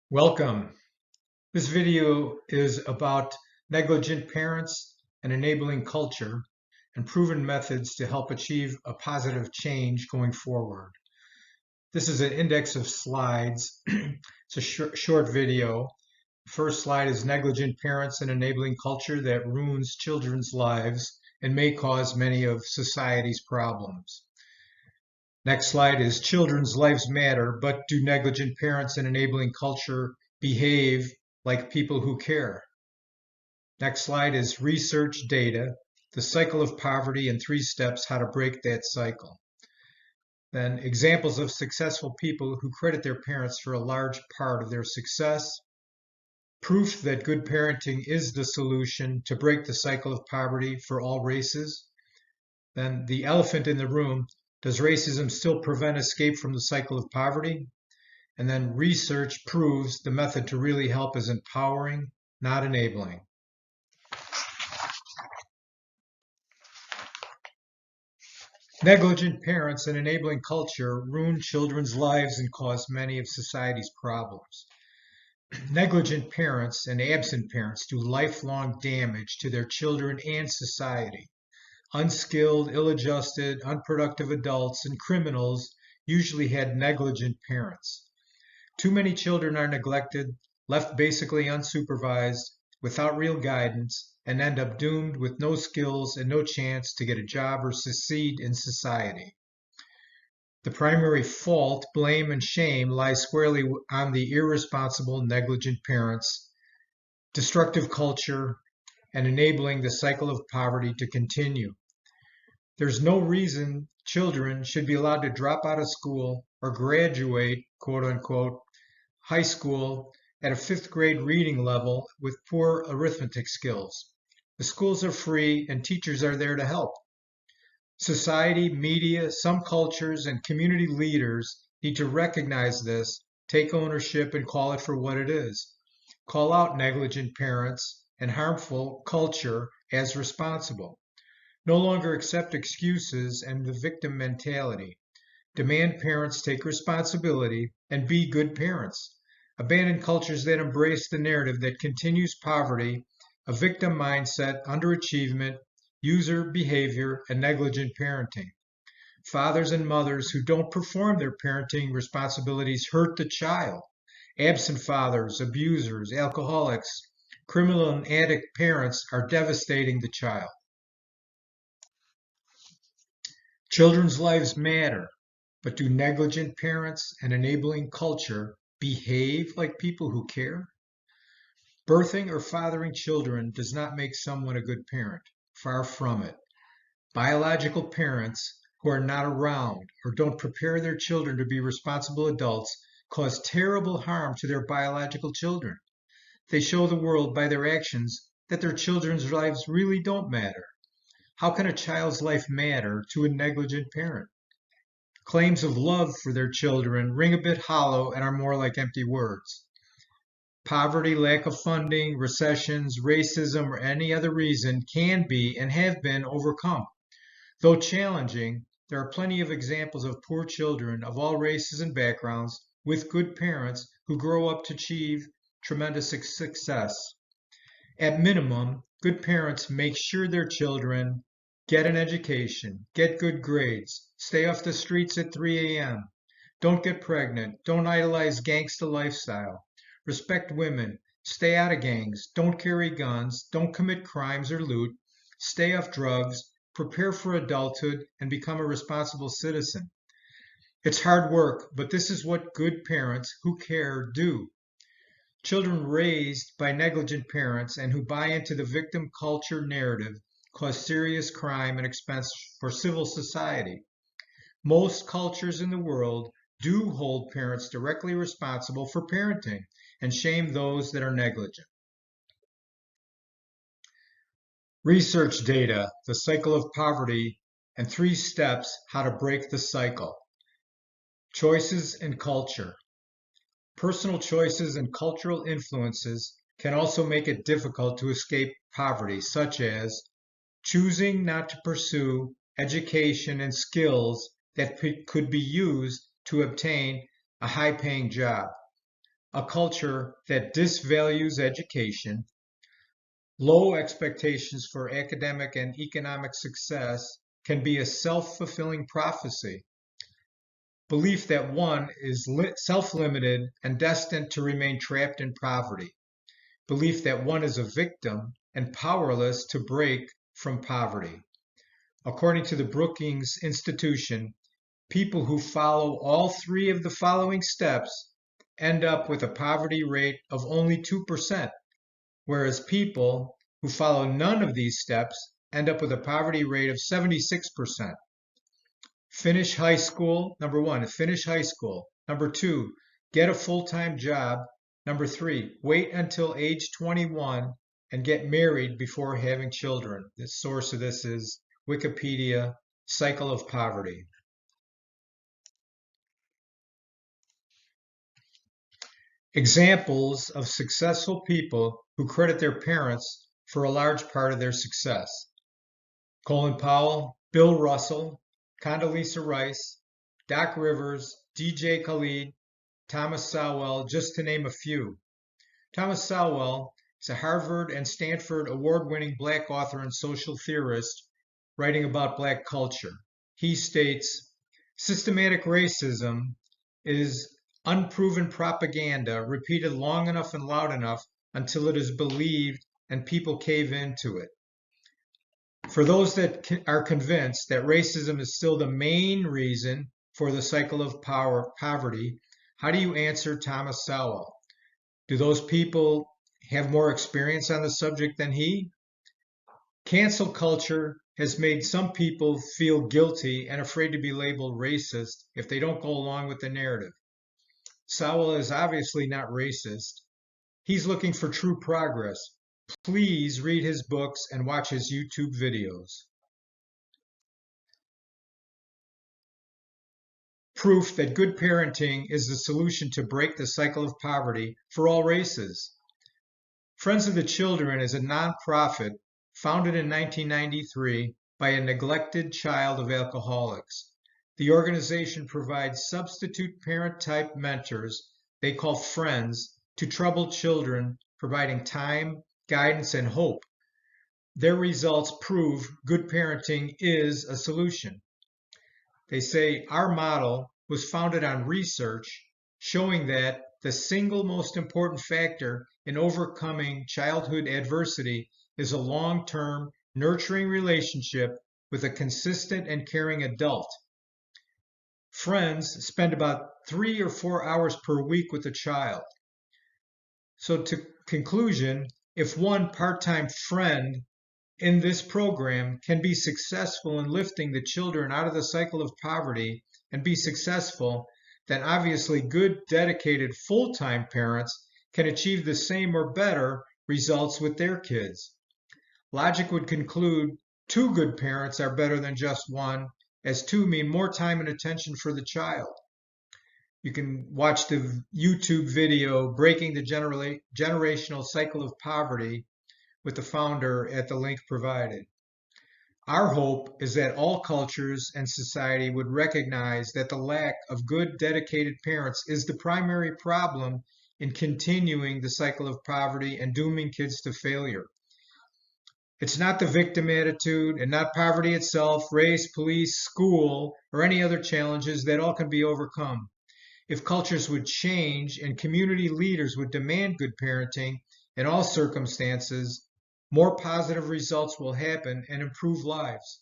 Welcome. This video is about negligent parents and enabling culture and proven methods to help achieve a positive change going forward. This is an index of slides. It's a short video. First slide is negligent parents and enabling culture that ruins children's lives and may cause many of society's problems. Next slide is children's lives matter, but do negligent parents and enabling culture behave like people who care? Next slide is research data, the cycle of poverty and 3 steps how to break that cycle. Then examples of successful people who credit their parents for a large part of their success. Proof that good parenting is the solution to break the cycle of poverty for all races. Then the elephant in the room, does racism still prevent escape from the cycle of poverty? And then research proves the method to really help is empowering, not enabling. Negligent parents and enabling culture ruin children's lives and cause many of society's problems. Negligent parents and absent parents do lifelong damage to their children and society. Unskilled, ill-adjusted, unproductive adults and criminals usually had negligent parents. Too many children are neglected, left basically unsupervised, without real guidance, and end up doomed with no skills and no chance to get a job or succeed in society. The primary fault, blame, and shame lies squarely on the irresponsible, negligent parents, destructive culture, and enabling the cycle of poverty to continue. There's no reason children should be allowed to drop out of school or graduate, quote unquote, high school at a 5th grade reading level with poor arithmetic skills. The schools are free and teachers are there to help. Society, media, some cultures, and community leaders need to recognize this, take ownership, and call it for what it is. Call out negligent parents and harmful culture as responsible. No longer accept excuses and the victim mentality. Demand parents take responsibility and be good parents. Abandon cultures that embrace the narrative that continues poverty, a victim mindset, underachievement, user behavior, and negligent parenting. Fathers and mothers who don't perform their parenting responsibilities hurt the child. Absent fathers, abusers, alcoholics, criminal and addict parents are devastating the child. Children's lives matter, but do negligent parents and enabling culture behave like people who care? Birthing or fathering children does not make someone a good parent. Far from it. Biological parents who are not around or don't prepare their children to be responsible adults cause terrible harm to their biological children. They show the world by their actions that their children's lives really don't matter. How can a child's life matter to a negligent parent? Claims of love for their children ring a bit hollow and are more like empty words. Poverty, lack of funding, recessions, racism, or any other reason can be and have been overcome. Though challenging, there are plenty of examples of poor children of all races and backgrounds with good parents who grow up to achieve tremendous success. At minimum, good parents make sure their children get an education, get good grades, stay off the streets at 3 a.m., don't get pregnant, don't idolize gangsta lifestyle, respect women, stay out of gangs, don't carry guns, don't commit crimes or loot, stay off drugs, prepare for adulthood, and become a responsible citizen. It's hard work, but this is what good parents who care do. Children raised by negligent parents and who buy into the victim culture narrative cause serious crime and expense for civil society. Most cultures in the world do hold parents directly responsible for parenting and shame those that are negligent. Research data, the cycle of poverty, and 3 steps how to break the cycle. Choices and culture. Personal choices and cultural influences can also make it difficult to escape poverty, such as choosing not to pursue education and skills that could be used to obtain a high-paying job, a culture that disvalues education, low expectations for academic and economic success can be a self-fulfilling prophecy. Belief that one is self-limited and destined to remain trapped in poverty. Belief that one is a victim and powerless to break from poverty. According to the Brookings Institution, people who follow all three of the following steps end up with a poverty rate of only 2%, whereas people who follow none of these steps end up with a poverty rate of 76%. Finish high school, number one, finish high school. Number two, get a full-time job. Number three, wait until age 21 and get married before having children. The source of this is Wikipedia, Cycle of Poverty. Examples of successful people who credit their parents for a large part of their success. Colin Powell, Bill Russell, Condoleezza Rice, Doc Rivers, DJ Khaled, Thomas Sowell, just to name a few. Thomas Sowell is a Harvard and Stanford award-winning Black author and social theorist writing about Black culture. He states, systematic racism is unproven propaganda repeated long enough and loud enough until it is believed and people cave into it. For those that are convinced that racism is still the main reason for the cycle of poverty, how do you answer Thomas Sowell? Do those people have more experience on the subject than he? Cancel culture has made some people feel guilty and afraid to be labeled racist if they don't go along with the narrative. Sowell is obviously not racist. He's looking for true progress. Please read his books and watch his YouTube videos. Proof that good parenting is the solution to break the cycle of poverty for all races. Friends of the Children is a nonprofit founded in 1993 by a neglected child of alcoholics. The organization provides substitute parent-type mentors they call friends to troubled children, providing time, guidance, and hope. Their results prove good parenting is a solution. They say our model was founded on research showing that the single most important factor in overcoming childhood adversity is a long-term, nurturing relationship with a consistent and caring adult. Friends spend about 3 or 4 hours per week with a child. So to conclusion, if one part-time friend in this program can be successful in lifting the children out of the cycle of poverty and be successful, then obviously good, dedicated, full-time parents can achieve the same or better results with their kids. Logic would conclude 2 good parents are better than just one, as 2 mean more time and attention for the child. You can watch the YouTube video, Breaking the Generational Cycle of Poverty, with the founder at the link provided. Our hope is that all cultures and society would recognize that the lack of good, dedicated parents is the primary problem in continuing the cycle of poverty and dooming kids to failure. It's not the victim attitude and not poverty itself, race, police, school, or any other challenges that all can be overcome. If cultures would change and community leaders would demand good parenting in all circumstances, more positive results will happen and improve lives.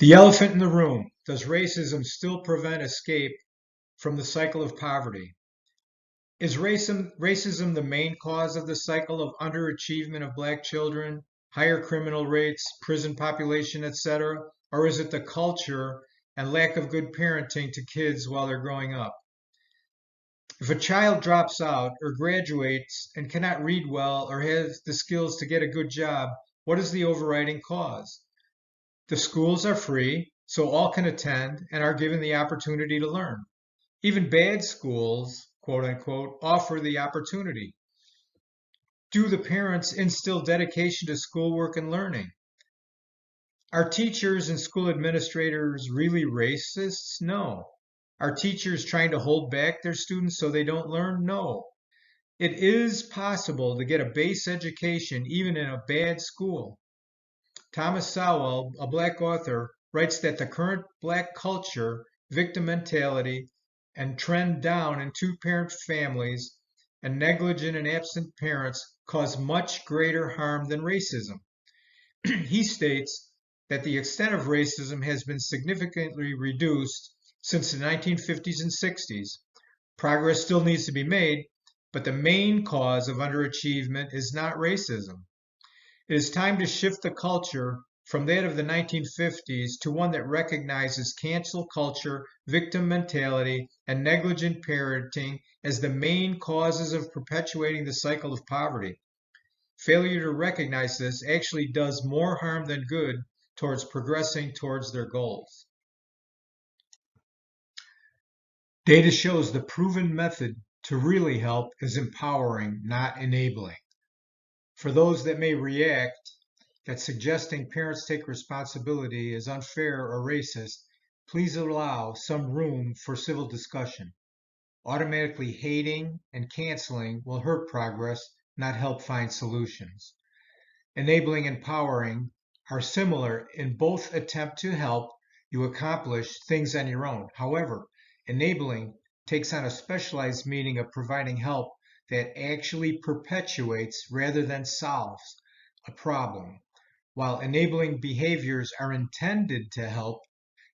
The elephant in the room. Does racism still prevent escape from the cycle of poverty? Is racism the main cause of the cycle of underachievement of Black children, higher criminal rates, prison population, etc.? Or is it the culture and lack of good parenting to kids while they're growing up? If a child drops out or graduates and cannot read well or has the skills to get a good job, what is the overriding cause? The schools are free, so all can attend and are given the opportunity to learn. Even bad schools, quote unquote, offer the opportunity. Do the parents instill dedication to schoolwork and learning? Are teachers and school administrators really racists? No. Are teachers trying to hold back their students so they don't learn? No. It is possible to get a base education even in a bad school. Thomas Sowell, a Black author, writes that the current Black culture, victim mentality, and trend down in two-parent families and negligent and absent parents cause much greater harm than racism. He states that the extent of racism has been significantly reduced since the 1950s and 60s. Progress still needs to be made, but the main cause of underachievement is not racism. It is time to shift the culture from that of the 1950s to one that recognizes cancel culture, victim mentality, and negligent parenting as the main causes of perpetuating the cycle of poverty. Failure to recognize this actually does more harm than good towards progressing towards their goals. Data shows the proven method to really help is empowering, not enabling. For those that may react that suggesting parents take responsibility is unfair or racist, please allow some room for civil discussion. Automatically hating and canceling will hurt progress, not help find solutions. Enabling and empowering are similar in both attempt to help you accomplish things on your own. However, enabling takes on a specialized meaning of providing help that actually perpetuates rather than solves a problem. While enabling behaviors are intended to help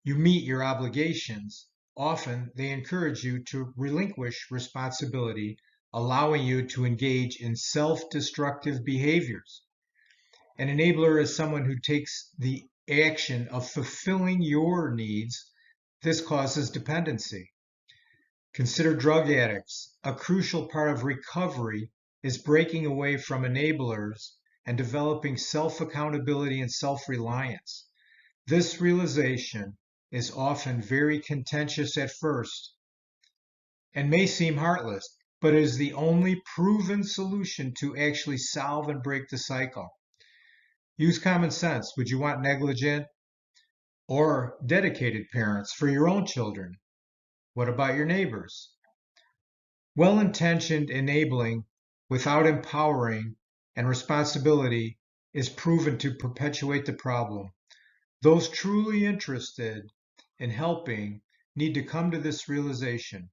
you meet your obligations, often they encourage you to relinquish responsibility, allowing you to engage in self-destructive behaviors. An enabler is someone who takes the action of fulfilling your needs. This causes dependency. Consider drug addicts. A crucial part of recovery is breaking away from enablers and developing self-accountability and self-reliance. This realization is often very contentious at first and may seem heartless, but is the only proven solution to actually solve and break the cycle. Use common sense. Would you want negligent or dedicated parents for your own children? What about your neighbors? Well-intentioned enabling without empowering and responsibility is proven to perpetuate the problem. Those truly interested in helping need to come to this realization.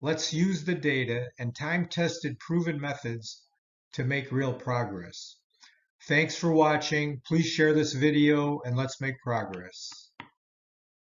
Let's use the data and time-tested proven methods to make real progress. Thanks for watching. Please share this video and let's make progress.